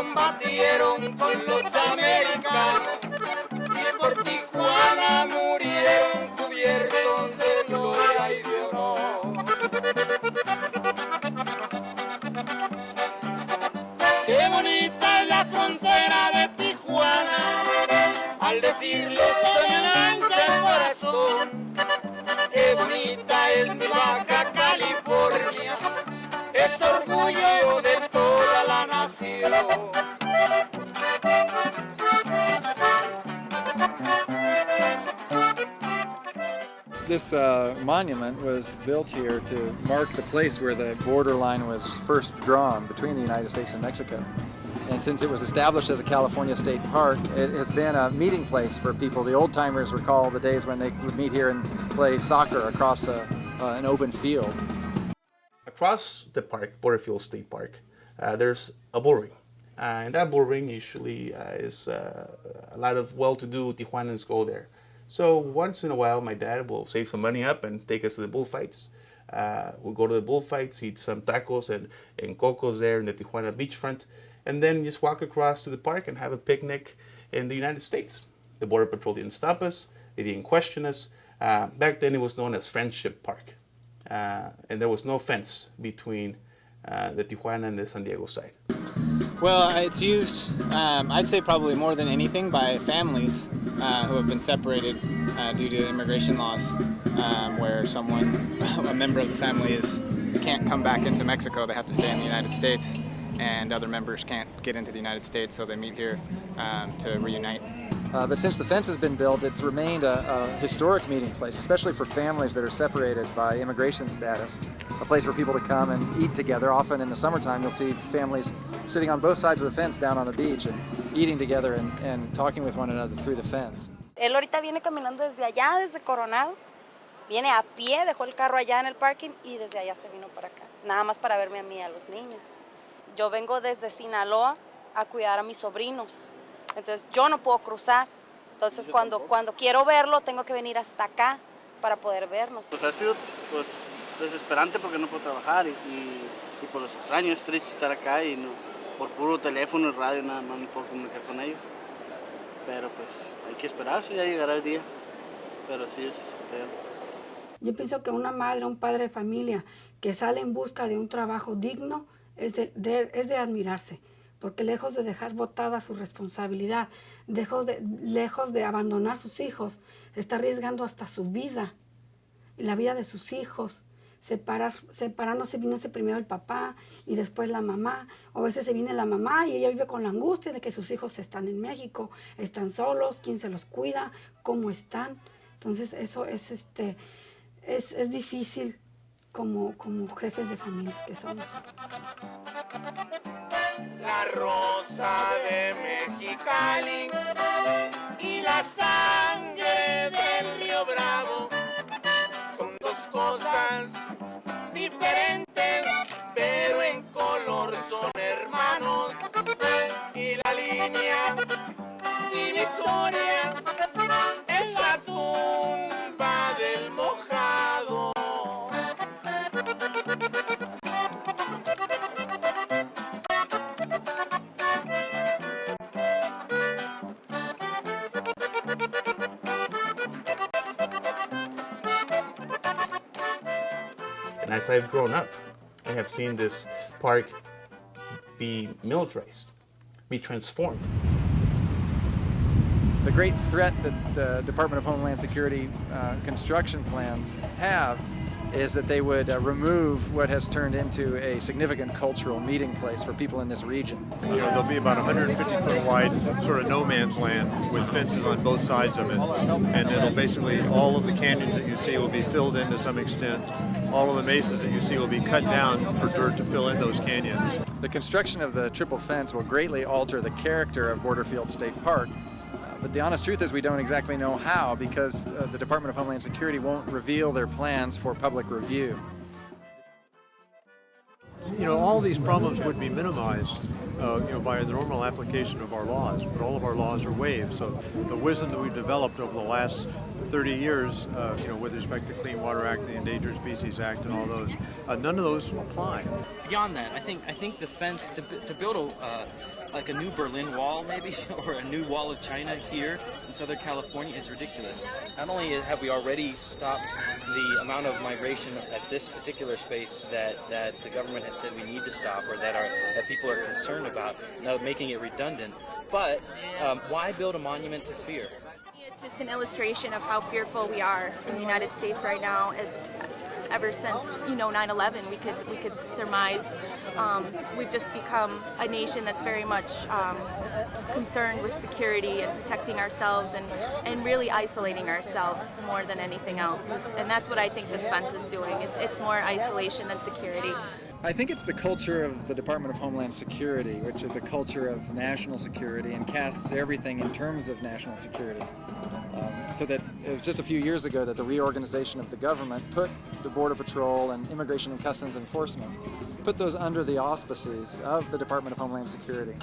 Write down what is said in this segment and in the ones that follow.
combatieron con los americanos y por Tijuana murieron cubiertos de gloria y de honor. Qué bonita es la frontera de Tijuana, al decirlo se me engancha el corazón. Qué bonita es mi Baja California, es orgullo de toda la nación. This monument was built here to mark the place where the border line was first drawn between the United States and Mexico. And since it was established as a California state park, it has been a meeting place for people. The old-timers recall the days when they would meet here and play soccer across an open field. Across the park, Borderfield State Park, there's a bull ring. And that bull ring usually is a lot of well-to-do Tijuanans go there. So once in a while, my dad will save some money up and take us to the bullfights. We'll go to the bullfights, eat some tacos and cocos there in the Tijuana beachfront, and then just walk across to the park and have a picnic in the United States. The Border Patrol didn't stop us. They didn't question us. Back then, it was known as Friendship Park. And there was no fence between the Tijuana and the San Diego side. Well, it's used, I'd say probably more than anything, by families who have been separated due to immigration laws, where someone, a member of the family, can't come back into Mexico. They have to stay in the United States, and other members can't get into the United States, so they meet here to reunite. But since the fence has been built, it's remained a historic meeting place, especially for families that are separated by immigration status. A place for people to come and eat together. Often in the summertime, you'll see families sitting on both sides of the fence down on the beach and eating together and talking with one another through the fence. Él ahorita viene caminando desde allá, desde Coronado. Viene a pie, dejó el carro allá en el parking y desde allá se vino para acá. Nada más para verme a mí y a los niños. Yo vengo desde Sinaloa a cuidar a mis sobrinos. Entonces yo no puedo cruzar. Entonces cuando quiero verlo tengo que venir hasta acá para poder vernos. Pues ha sido desesperante porque no puedo trabajar y por los extraños, es triste estar acá y no, por puro teléfono y radio nada más me puedo comunicar con ellos. Pero pues hay que esperarse, ya llegará el día. Pero sí es feo. Yo pienso que una madre, un padre de familia que sale en busca de un trabajo digno es de admirarse. Porque lejos de dejar botada su responsabilidad, lejos de abandonar sus hijos, está arriesgando hasta su vida y la vida de sus hijos, separándose, viniéndose primero el papá y después la mamá, o a veces se viene la mamá y ella vive con la angustia de que sus hijos están en México, están solos, quién se los cuida, cómo están. Entonces eso es difícil como jefes de familias que somos. La rosa de Mexicali y la sangre del Río Bravo son dos cosas diferentes, pero en color son hermanos. Y la línea divisoria es la tumba del mojado. And as I've grown up, I have seen this park be militarized, be transformed. The great threat that the Department of Homeland Security construction plans have is that they would remove what has turned into a significant cultural meeting place for people in this region. You know, there'll be about 150-foot wide sort of no man's land with fences on both sides of it, and it'll basically, all of the canyons that you see will be filled in to some extent. All of the mesas that you see will be cut down for dirt to fill in those canyons. The construction of the triple fence will greatly alter the character of Borderfield State Park. But the honest truth is we don't exactly know how, because the Department of Homeland Security won't reveal their plans for public review. You know, all these problems would be minimized by the normal application of our laws, but all of our laws are waived. So the wisdom that we've developed over the last 30 years, with respect to Clean Water Act, the Endangered Species Act, and all those, none of those apply. Beyond that, I think the fence to build like a new Berlin Wall maybe, or a new Wall of China here in Southern California is ridiculous. Not only have we already stopped the amount of migration at this particular space that the government has said we need to stop, or that people are concerned about, now making it redundant, but why build a monument to fear? It's just an illustration of how fearful we are in the United States right now. As ever since 9/11, we could surmise we've just become a nation that's very much concerned with security and protecting ourselves and really isolating ourselves more than anything else. And that's what I think this fence is doing. It's more isolation than security. I think it's the culture of the Department of Homeland Security, which is a culture of national security and casts everything in terms of national security. So that it was just a few years ago that the reorganization of the government put the Border Patrol and Immigration and Customs Enforcement, put those under the auspices of the Department of Homeland Security.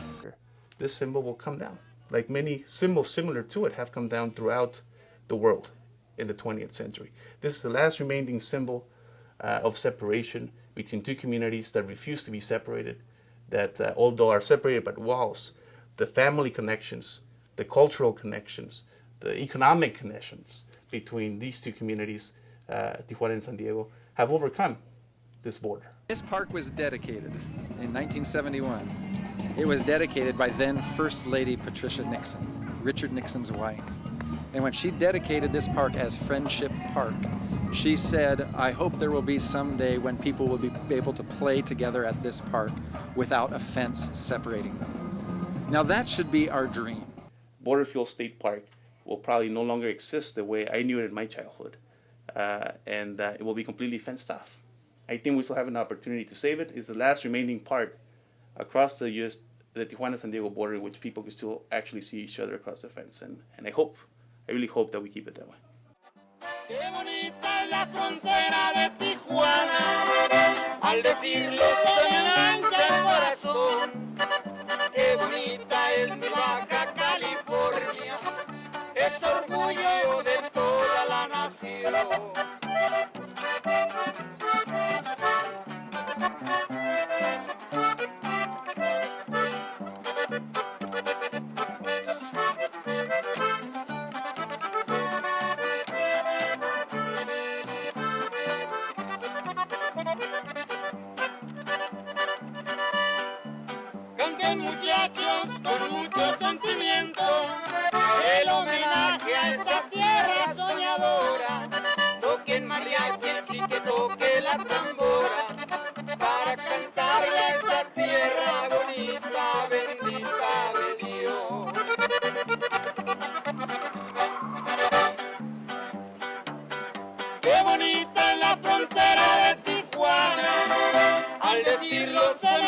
This symbol will come down, like many symbols similar to it have come down throughout the world in the 20th century. This is the last remaining symbol of separation between two communities that refuse to be separated, that although are separated by walls, the family connections, the cultural connections, the economic connections between these two communities, Tijuana and San Diego, have overcome this border. This park was dedicated in 1971. It was dedicated by then First Lady Patricia Nixon, Richard Nixon's wife. And when she dedicated this park as Friendship Park, she said, "I hope there will be someday when people will be able to play together at this park without a fence separating them." Now that should be our dream. Borderfield State Park will probably no longer exist the way I knew it in my childhood, and it will be completely fenced off. I think we still have an opportunity to save it. It's the last remaining part across the Tijuana-San Diego border in which people can still actually see each other across the fence, and I really hope that we keep it that way. Qué bonita es la frontera de Tijuana, al decirlo se me engancha el corazón. Qué bonita es mi Baja California, es orgullo de toda la nación. Canten muchachos con mucho sentimiento el homenaje a esa tierra soñadora. Toquen mariachis y que toque la tambora para cantarle a esa tierra bonita, bendita de Dios. Qué bonita es la frontera de Tijuana, al decirlo se